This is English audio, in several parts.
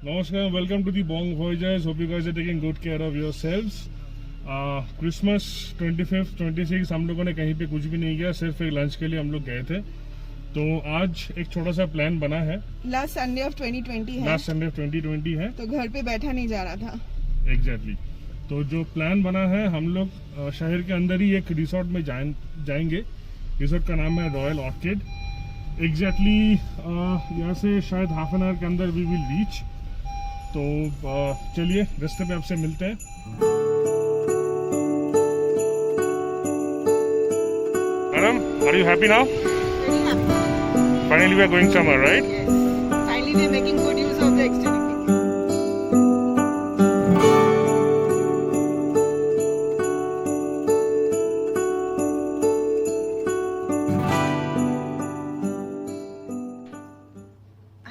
Namaskar, welcome to the Bong Voyagers. Hope you guys are taking good care of yourselves. Christmas 25th 26 हम लोगों ने कहीं पे कुछ भी नहीं किया, सिर्फ एक लंच के लिए हम लोग गए थे. तो आज एक छोटा सा प्लान बना है. लास्ट संडे ऑफ 2020 है. लास्ट संडे ऑफ 2020 है, तो घर पे बैठा नहीं जा रहा था. एग्जैक्टली. तो जो प्लान बना है, हम लोग शहर के अंदर ही एक रिसोर्ट में जाएंगे. रिसोर्ट का नाम है रॉयल ऑर्किड. एग्जैक्टली यहाँ से शायद हाफ एन आवर के अंदर वी विल रीच. तो चलिए रास्ते पे आपसे मिलते हैं. Madam, are you happy now? Very happy. Finally we are going somewhere, right? Yes. Finally we are making good use of the extended weekend.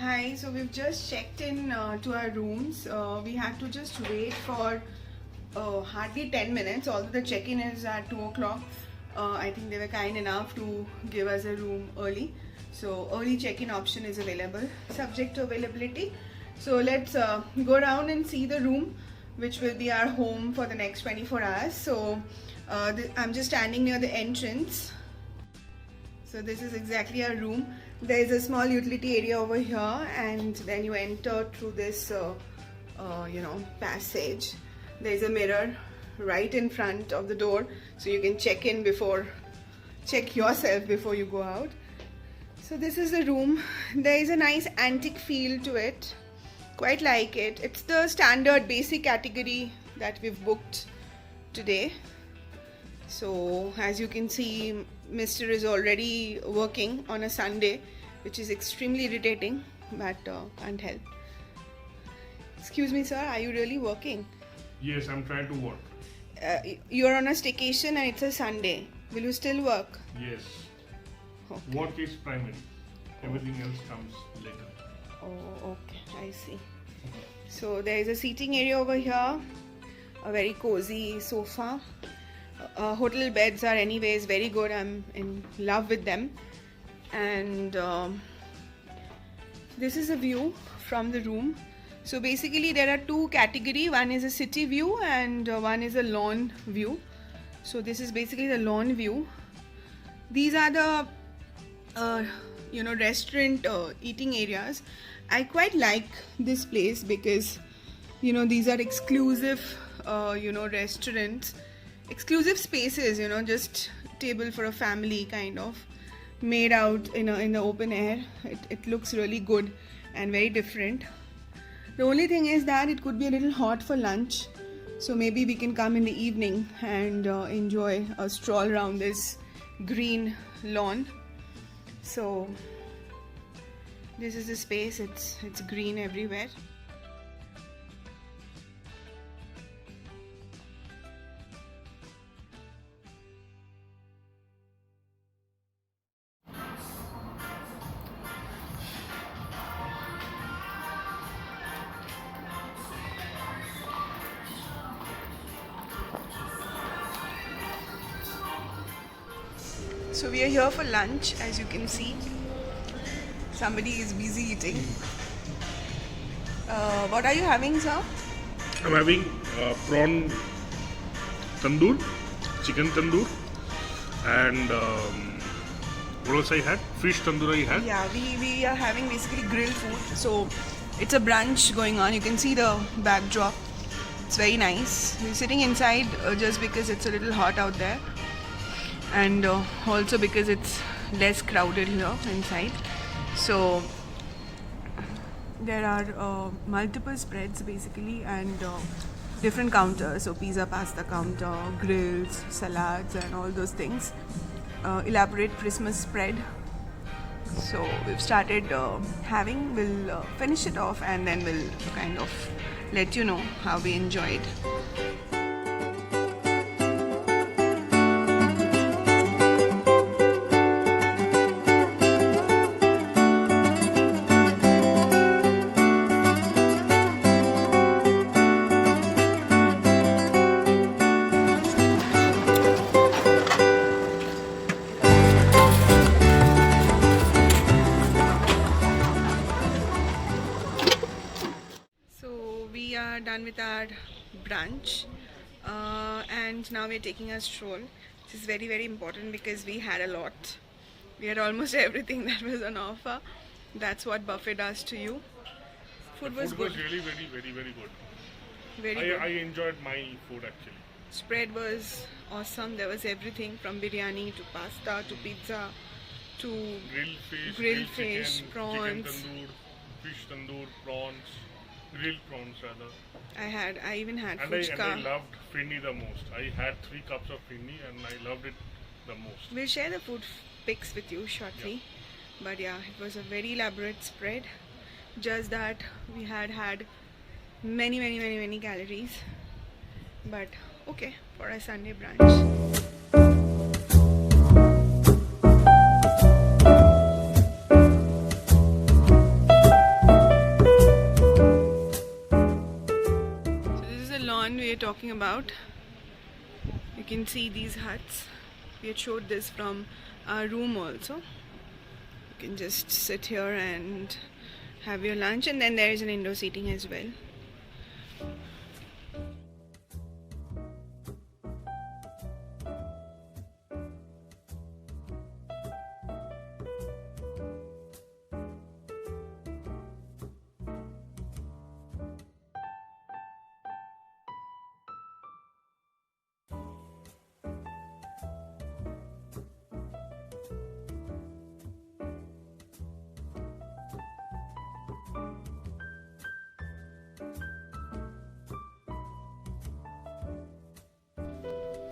Hi, so we've just checked in to our rooms. We had to just wait for hardly 10 minutes, although the check-in is at 2 o'clock. I think they were kind enough to give us a room early. So early check-in option is available, subject to availability. So let's go around and see the room, which will be our home for the next 24 hours. So I'm just standing near the entrance. So this is exactly our room. There is a small utility area over here, and then you enter through this passage. There is a mirror right in front of the door, so you can check yourself before you go out. So this is the room. There is a nice antique feel to it. Quite like it. It's the standard basic category that we've booked today. So as you can see, Mr. is already working on a Sunday, which is extremely irritating, but can't help. Excuse me, sir, are you really working? Yes, I'm trying to work. You're on a staycation and it's a Sunday. Will you still work? Yes. Okay. Work is primary. Everything else comes later. Oh, okay. I see. So there is a seating area over here. A very cozy sofa. Hotel beds are anyways very good. I'm in love with them. And this is a view from the room. So basically there are two categories. One is a city view and one is a lawn view. So this is basically the lawn view. These are the restaurant eating areas. I quite like this place because these are exclusive restaurants, exclusive spaces, just table for a family kind of, made out in the open air. It looks really good and very different. The only thing is that it could be a little hot for lunch, so maybe we can come in the evening and enjoy a stroll around this green lawn. So this is the space. It's green everywhere. So we are here for lunch, as you can see. Somebody is busy eating. What are you having, sir? I'm having prawn tandoor, chicken tandoor, and what else I had? Fish tandoor I had. Yeah, we are having basically grilled food. So it's a brunch going on. You can see the backdrop. It's very nice. We're sitting inside just because it's a little hot out there. And also because it's less crowded here inside. So there are multiple spreads basically, and different counters. So pizza, pasta counter, grills, salads and all those things. Elaborate Christmas spread. So we've started having. We'll finish it off and then we'll kind of let you know how we enjoyed. we are done with our brunch and now we're taking a stroll. This is very, very important because we had a lot. We had almost everything that was on offer. That's what buffet does to you. Food was good. Really very, very, very good. Very good. I enjoyed my food actually. Spread was awesome. There was everything from biryani to pasta to pizza to Grilled fish, chicken, prawns. chicken tandoor, fish tandoor, prawns, grilled prawns rather. I even had And fuchka. I loved firni the most. I had 3 cups of firni and I loved it the most. We'll share the food pics with you shortly. But yeah, it was a very elaborate spread. Just that we had many calories. But okay, for a Sunday brunch. We are talking about. You can see these huts. We had showed this from our room also. You can just sit here and have your lunch, and then there is an indoor seating as well.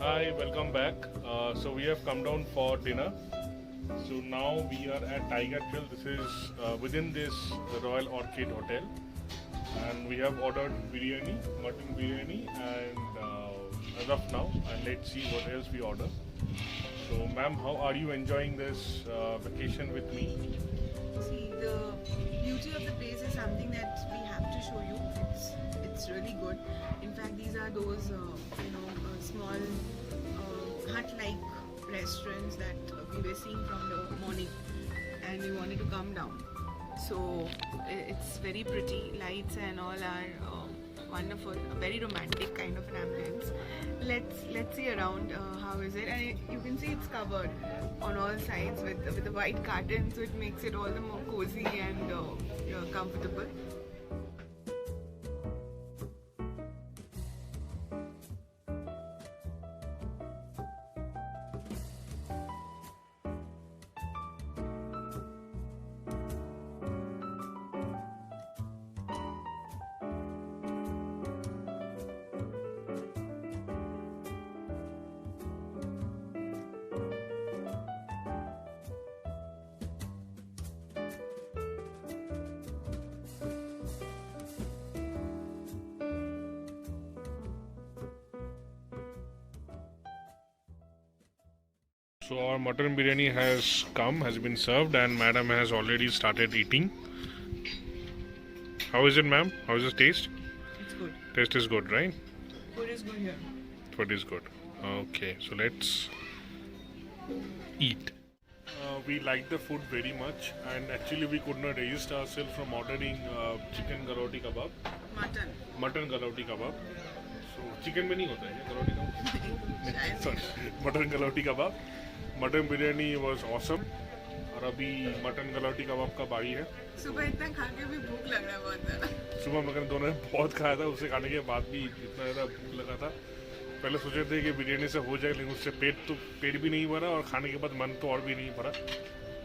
Hi, welcome back. So we have come down for dinner. So now we are at Tiger Trail. This is within this Royal Orchid Hotel, and we have ordered biryani, mutton biryani, and as of now, and let's see what else we order. So, ma'am, how are you enjoying this vacation with me? See, the beauty of the place is something that we have to show you. It's really good. In fact, these are those small hut-like restaurants that we were seeing from the morning, and we wanted to come down. So it's very pretty. Lights and all are wonderful. A very romantic kind of an ambience. Let's see around. How is it? And you can see it's covered on all sides with the white curtains, so it makes it all the more cozy and comfortable. So our mutton biryani has been served, and madam has already started eating. How is it, ma'am? How is the taste? It's good. Taste is good, right? Food is good here. Food is good. Okay, so let's eat. We liked the food very much, and actually we could not resist ourselves from ordering chicken garoti kebab. Mutton garoti kebab. So chicken में नहीं होता है garoti kebab. Sorry, mutton garoti kebab. Mutton biryani was awesome. और अभी mutton galouti कबाब का बारी है. सुबह इतना खा के भी भूख लग रहा है बहुत ज़्यादा. सुबह हम लोगों ने दोनों ने बहुत खाया था. उससे खाने के बाद भी इतना ज़्यादा भूख लगा था. पहले सोचे थे कि बिरयानी से हो जाए, लेकिन उससे पेट भी नहीं भरा और खाने के बाद मन तो और भी नहीं भरा.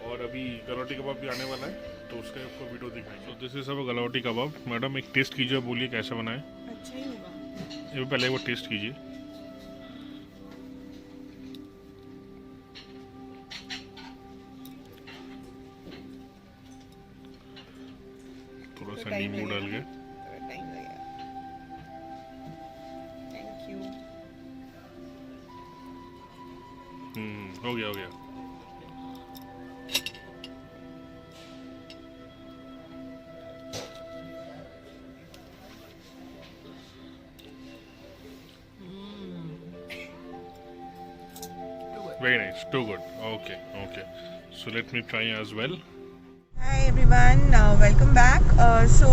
और अभी गलौटी कबाब भी आने वाला है, तो उसका आपको वीडियो दिखाएंगे. तो दिस इज अब गलौटी कबाब. मैडम एक टेस्ट कीजिए, बोलिए कैसे बनाए. अच्छा ही होगा. ये पहले वो टेस्ट कीजिए. थोड़ा सा नींबू डाल के. टाइम लगेगा. Thank you. हो गया. Very nice, too good. Okay. So let me try as well. Hi everyone, welcome back. So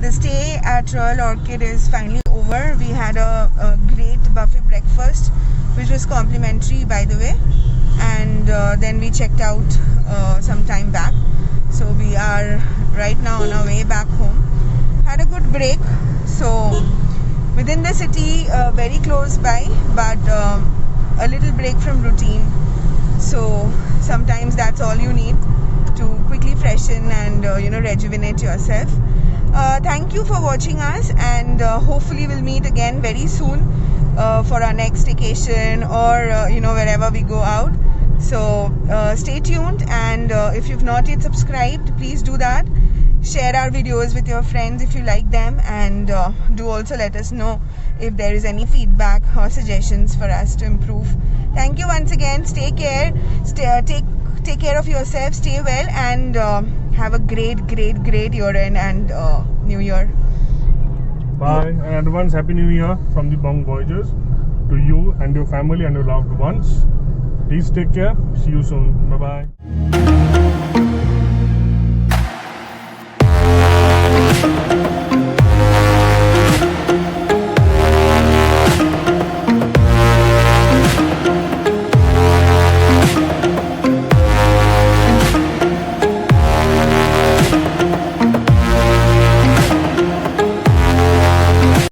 the stay at Royal Orchid is finally over. We had a great buffet breakfast, which was complimentary, by the way, and then we checked out some time back. So we are right now on our way back home. Had a good break. So within the city, very close by, but a little break from routine. So sometimes that's all you need to quickly freshen and rejuvenate yourself. Thank you for watching us, and hopefully we'll meet again very soon for our next vacation or wherever we go out. So stay tuned, and if you've not yet subscribed, please do that. Share our videos with your friends if you like them, and do also let us know if there is any feedback or suggestions for us to improve. Thank you once again. Take care of yourself, stay well, and have a great year-end and New Year. Bye, and advance Happy New Year from the Bong Voyagers to you and your family and your loved ones. Please take care. See you soon. Bye-bye.